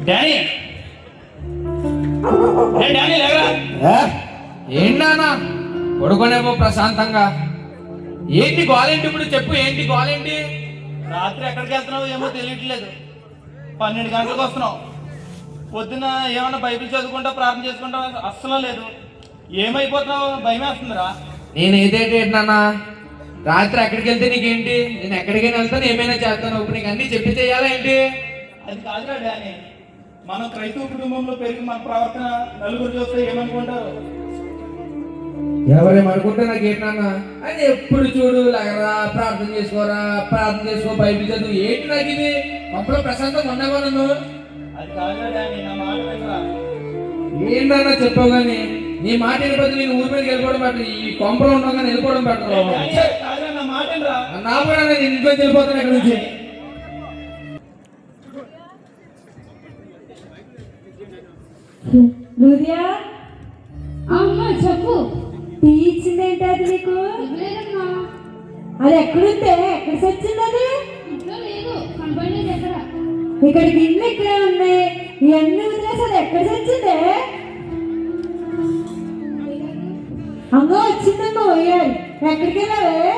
Danny Danny లేరా? ఏంటన్నా పడుకోనేమో ప్రశాంతంగా. ఏంటి గోలేంటి ఇప్పుడు చెప్పు, ఏంటి గోలేంటి? రాత్రి ఎక్కడికి వెళ్తున్నావు ఏమో తెలియట్లేదు. 12 గంటలకు వస్తున్నావు. పొద్దున ఏమన్నా బైబిల్ చదువుకుంటా ప్రార్థన చేసుకుంటా అస్సలు లేదు. ఏమైపోతున్నావు? భయం వేస్తుందిరా. నేను ఏదేంటన్నా రాత్రి ఎక్కడికి వెళ్తే నీకేంటి? నేను ఎక్కడికైనా వెళ్తాను, ఏమైనా చేస్తాను. ఇప్పుడు నీకు అన్ని చెప్పి చేయాలా ఏంటి? అది కాదురా డానీ, మనం క్రైస్తవ కుటుంబంలో పెరిగి మన ప్రవర్తన నలుగురు చూస్తే ఏమనుకుంటారు? ఎవరేమనుకుంటే నాకు ఏంటన్నా అని ఎప్పుడు చూడు లగరా, ప్రార్థన చేసుకో, బైబిల్ చదువు. ఏంటి నాకు ఇది? అప్పుడు ప్రశాంతంగా ఉన్నావా నన్ను? అది కాదురా డానీ, నా మాట వినరా. ఏంటన్నా చెప్పావు కానీ నీ మాట వెళ్ళిపోతే నేను ఊరి మీదకి వెళ్ళిపోవడం బెటర్. ఈ కొంపలో ఉన్నావు కానీ వెళ్ళిపోవడం బెటర్. కాదురా, నా మాట వినరా. నా కూడా నేను ఇంట్లో వెళ్ళిపోతాను ఇక్కడ నుంచి. లూదియా, అమ్మా చెప్పు. టీ ఇచ్చిందేంటి అది నీకు? ఇవ్వలేదమ్మా. అది ఎక్కడుంటే ఎక్కడ వచ్చింది అది? ఇంట్లో లేదు, కనపడలేదు ఎక్కడ. ఇక్కడ గిన్నె ఇక్కడే ఉన్నాయి. ఇవన్నీ వదిలేసి అది ఎక్కడ వచ్చిందే? అమ్మో వచ్చిందమ్మా. పోయాలి. ఎక్కడికి వెళ్ళావే?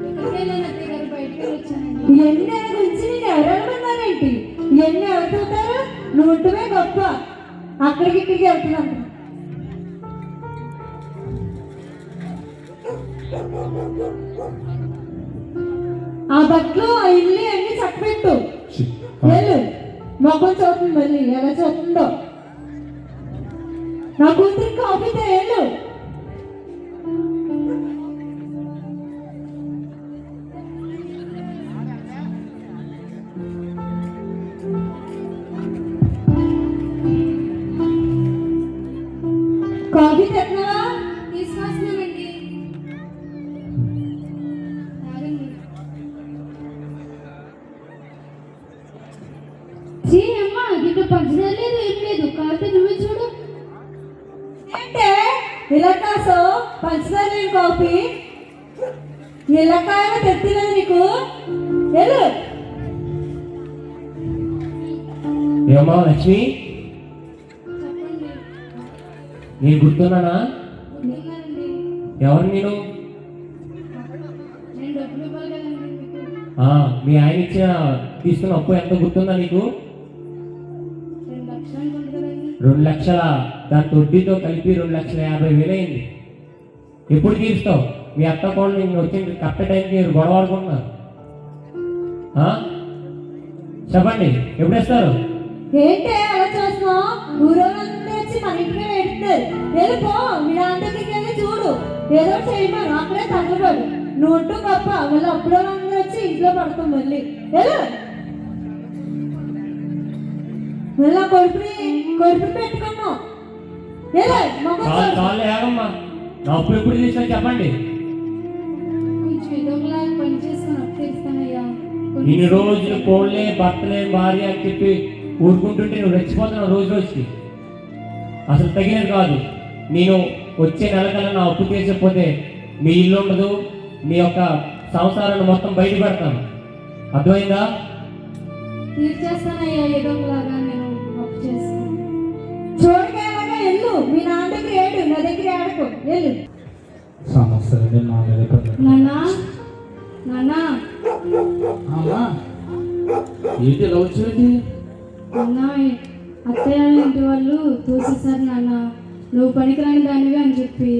ఎక్కడికి వెళ్ళాను అత్తయ్య గారు, బయటికి వచ్చానండి. ఇవన్నీ గురించి నేను ఎవరనుకున్నానేంటి? ఇవన్నీ ఎవరు చూస్తారు? నువ్వు ఉంటమే గొప్ప. అక్కడికి ఇక్కడికి వెళ్తున్నాను. ఆ బట్టలు ఆ ఇల్లు అన్ని చక్కబెట్టు. వెళ్ళు. మొక్కలు చూస్తుంది మళ్ళీ ఎలా చూస్తుందో. నా కూతురికి కాఫీతో వెళ్ళు. కాఫీ తెచ్చినావా? తీసుకొస్తున్నానండి. తాగండి. చీ అమ్మా, దీంట్లో పంచదార లేదు, ఏం లేదు. కాకపోతే నువ్వే చూడు. ఏంటే ఇలా కాసో పంచదార లేని కాఫీ? ఇలా కాయలో తెచ్చిలేదు నీకు. వెళ్ళు. ఏమా లక్ష్మి, చెప్పండి. నేను గుర్తున్నానా? గుర్తున్నానండి. ఎవరు నేను? నేను డబ్బులు ఇవ్వాలి కదండి మీకు. మీ ఆయన ఇచ్చిన తీసుకున్న అప్పు ఎంత గుర్తుందా నీకు? 2 లక్షలు అనుకుంటు కదండి. 2 లక్షల, దాని వడ్డీతో కలిపి 2,50,000 అయింది. ఎప్పుడు తీరుస్తావు? మీ అత్త కోళ్ళు నేను వచ్చింది కరెక్ట్ టైంకి మీరు గొడవ ఆడుకుంటున్నారు. చెప్పండి, ఎప్పుడు ఇస్తారు? ఏంటే అలా చూస్తున్నావు? ఊరోళ్ళందరూ వచ్చి మన ఇంటికి వెళ్తున్నారు. వెళ్ళిపో. మీ నాన్న దగ్గరికి వెళ్ళి చూడు. ఏదో ఒకటి చేయమను. అక్కడే తగ్గబడు. నువ్వు ఉంటూ గొప్ప. మళ్ళీ అప్పుడు అందరూ వచ్చి ఇంట్లో పడతాం మళ్ళీ. వెళ్ళు. మళ్ళీ కొడుకుని పెట్టుకున్నావు. వెళ్ళు. చాలు ఏగమ్మా, నా అప్పు ఎప్పుడు తీసినా చెప్పండి. కొంచెం ఏదో ఒకలాగా పని చేసుకొని అప్పు ఇస్తానయ్యా. ఇన్ని రోజులు కోళ్ళే భర్తలే భార్య అని చెప్పి ఊరుకుంటుంటే నువ్వు రెచ్చిపోతున్నావు రోజు రోజుకి. అసలు తగినది కాదు. నేను వచ్చే నెలకల్లా నా అప్పు తీసకపోతే మీ ఇల్లు ఉండదు, మీ యొక్క సంసారాన్ని మొత్తం బయట పెడతాను. అర్థమైందా? తీర్చేస్తానయ్యా, ఏదో ఒకలాగా నేను అప్పు చేస్తాను. చూడకేలాగా వెళ్ళు. మీ నాన్న దగ్గర ఏడు, నా దగ్గర ఏడకు. వెళ్ళు. సమస్యలు నా మీద నాన్నా, నాన్నా, ఏంటి ఇలా వచ్చేది? నాన్న, అత్తయ్య ఇంటి వాళ్ళు తోసేశారు నాన్న. నువ్వు పనికిరాని దానివి అని చెప్పి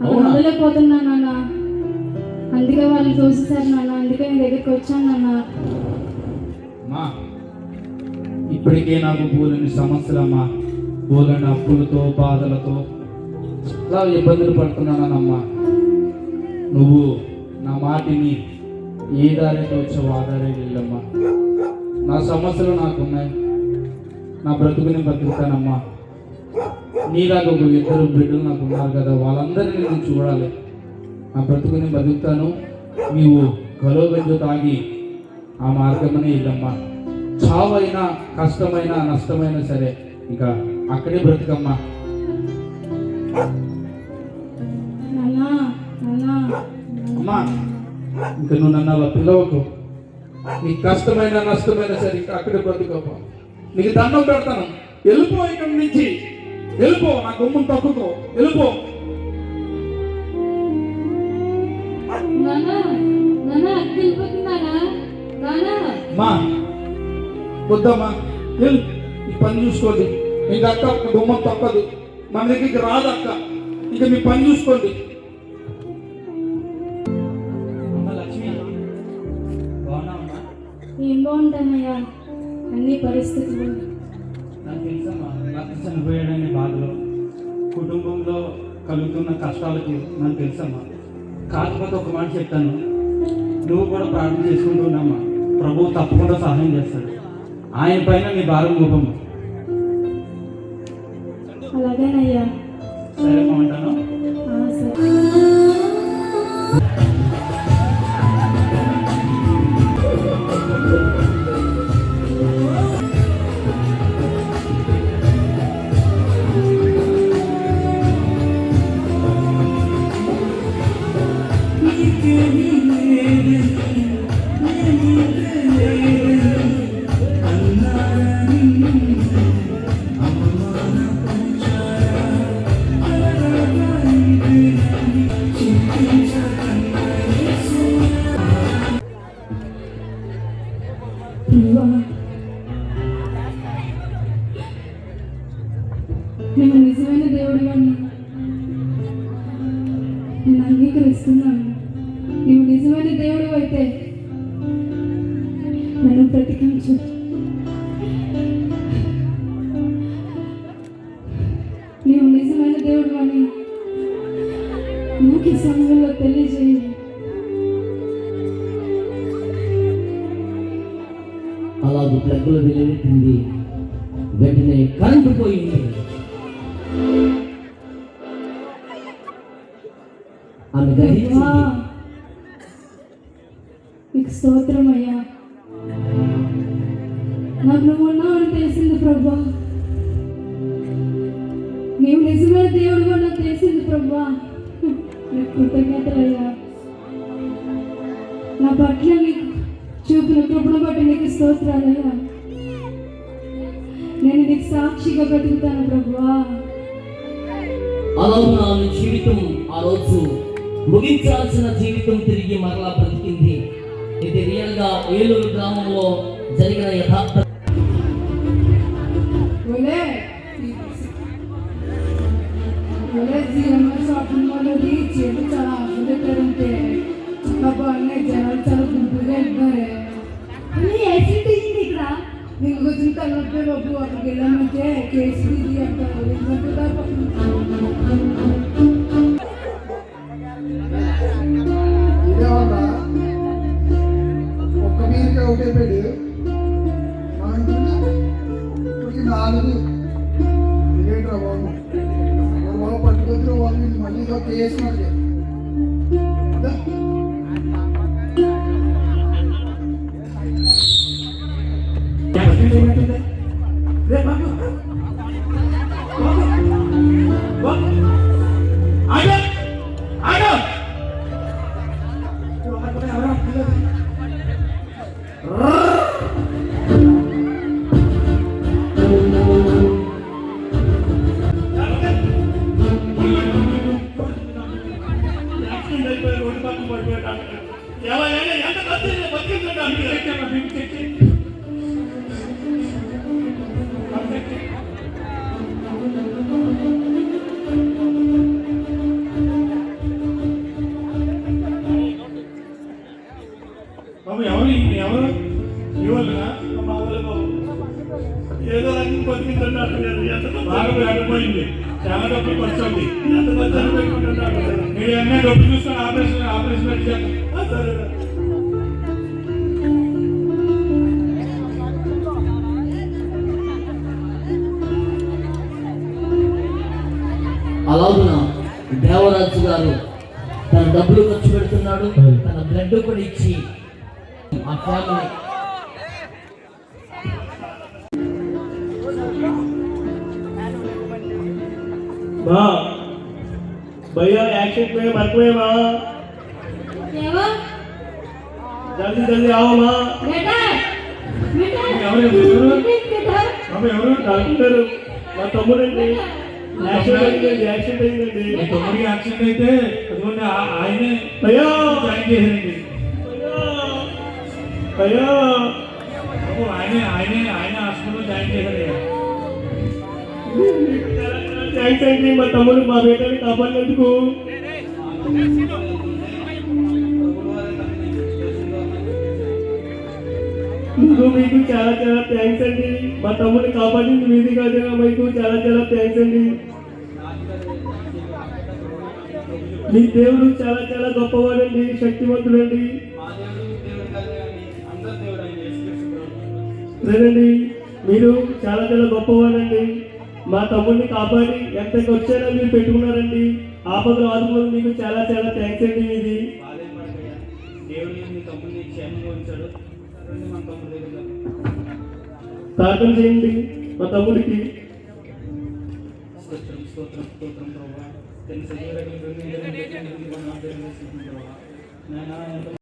అక్కడ ఉండలేకపోతున్నా నాన్న. అందుకే వాళ్ళు తోసేశారు నాన్న. అందుకే నీ దగ్గరికి వచ్చాను నాన్న. అమ్మా, ఇప్పటికే నాకు బోలని సమస్యలమ్మా. బోలని అప్పులతో బాధలతో చాలా ఇబ్బందులు పడుతున్నానమ్మా. నువ్వు నా మాటిని ఏ దారితో వచ్చావు ఆ దారి వెళ్ళమ్మా. నా సమస్యలు నాకున్నాయి. నా బ్రతుకుని బతుకుతానమ్మా. నీలాగా ఒక 2 బిడ్డలు నాకు ఉన్నారు కదా, వాళ్ళందరినీ నేను చూడాలి. నా బ్రతుకుని బతుకుతాను. నీవు కలోగంజు తాగి ఆ మార్గమనే ఇల్లమ్మా. చావైనా కష్టమైనా నష్టమైనా సరే ఇక అక్కడే బ్రతుకమ్మా. నాన్న, నాన్న, అమ్మా, ఇంకా నువ్వు నన్ను అలా పిలవకు. నీ కష్టమైన నష్టమైన సరే అక్కడే బ్రతుకోపో. నీకు దండం పెడతాను, వెళ్ళిపో ఇక్కడి నుంచి, వెళ్ళిపో, నా గుమ్మం తప్పుకో, వెళ్ళిపో. నానా నానా అక్క వెళ్ళిపోతున్నానా నానా మా వద్దమ్మా, వెళ్ళు, ఈ పని చూసుకోండి. ఇంకా అక్క గుమ్మం తప్పదు, మన దగ్గరికి రాదు అక్క. ఇంకా మీ పని చూసుకోండి. అమ్మ లక్ష్మి, బాగున్నావమ్మా? ఏం బాగుంటానయ్యా అన్ని పరిస్థితులు. నాకు తెలుసమ్మా, భర్త చనిపోయాడనే బాధలో, కుటుంబంలో కలుగుతున్న కష్టాలకి నాకు తెలుసమ్మా. కాకపోతే ఒక మాట చెప్తాను, నువ్వు కూడా ప్రార్థన చేసుకుంటూ ఉన్నామ్మా. ప్రభువు తప్పకుండా సహాయం చేస్తాడు. ఆయన పైన నీ భారం రూపము. అలాగేనయ్యా. సరే ఉంటాను. సరే. నేను నిజమైన దేవుడు అని నేను అంగీకరిస్తున్నాను. నీవు నిజమైన దేవుడు అయితే నన్ను బ్రతికించు. నీవు నిజమైన దేవుడు అని నువ్వు ఈ సమయంలో తెలియజేయి. అలాగే ప్లగ్లో వెలువెట్టింది, వెంటనే కరెంటు పోయింది. ఆమె గ్రహించింది. నీకు స్తోత్రం అయ్యా. నాకు నువ్వు ఉన్నావని తెలిసింది ప్రభా. నీవు నిజమైన దేవుడు నాకు తెలిసింది ప్రభా. నీకు కృతజ్ఞతలయ్యా. నా పట్ల నీకు చూపిన కృపను బట్టి నీకు స్తోత్రాలయ్యా. నేను నీకు సాక్షిగా బ్రతుకుతాను ప్రభువా. అలాగే ఆమె జీవితం ఆ రోజు ముగించాల్సిన జీవితం తిరిగి మరలా బ్రతికింది. ఇది రియల్ గా ఏలూరు గ్రామంలో జరిగిన యథార్థ. షాపింగ్ మాల్ చేతి చాలా ఆశపడ్డారంటే జనాలు చాలా గుంపులుగా వెళ్తున్నారే. ఇక్కడ నీకు వచ్చిన తలనొప్పి బాబు, అక్కడికి వెళ్ళామంటే కేసు ఇది అంటారు. ఒక్క మీదకి ఒకటే పెడి ఇప్పటికి 4 ఇదేంట్రా బాబు, బాబు పట్టుకొచ్చిన వాళ్ళు మళ్ళీ కేసు మరి. ఎవరు ఇవ్వలేనా మా వాళ్ళు ఏదో రకం బతికింటున్నారు. పోయింది, చాలా డబ్బులు ఖర్చుంది. ఎంత ఖర్చు పెట్టుకుంటున్నారు. మీరు ఎన్నో డబ్బులు చూసుకొని ఆపరేషన్ పెట్టారు. అలాగున దేవరాజు గారు తన డబ్బులు ఖర్చు పెడుతున్నాడు, తన బ్లడ్ కూడా ఇచ్చి ఆ ఫ్యామిలీ. भैया एक्सीडेंट में मर गए माँ। ఏవో జల్దీ జల్దీ ఆవమ్మా. ఎవరు డాక్టర్? మా తమ్ముడండి. యాక్సిడెంట్ అయిందండి. మీ తమ్ముడికి యాక్సిడెంట్ అయితే అదిగోండి ఆయనే అయ్యా జాయిన్ చేశారండి. అయ్యా ఆయనే హాస్పిటల్లో జాయిన్ చేశారు. థ్యాంక్స్ అండి, మా తమ్ముడు మా బేటని కాపాడినందుకు. మీకు చాలా చాలా థ్యాంక్స్ అండి. మా తమ్ముడిని కాపాడింది మీది కాదు, మీకు చాలా చాలా థ్యాంక్స్ అండి. మీ దేవుడు చాలా చాలా గొప్పవాడండి, శక్తివంతుడండి. లేదండి, మీరు చాలా చాలా గొప్పవాడండి. మా తమ్ముడిని కాపాడి ఎంత వచ్చారో మీరు పెట్టుకున్నారండి. ఆపదలు ఆదుకోవడం మీకు చాలా చాలా థ్యాంక్స్ అండి. మీది దేవుడు మీ తమ్ముడిని క్షేమంగా ఉంచాడు. మన తమ్ముడి దగ్గర ప్రార్థన చేయండి మా తమ్ముడికి. స్తోత్రం స్తోత్రం స్తోత్రం ప్రభావ.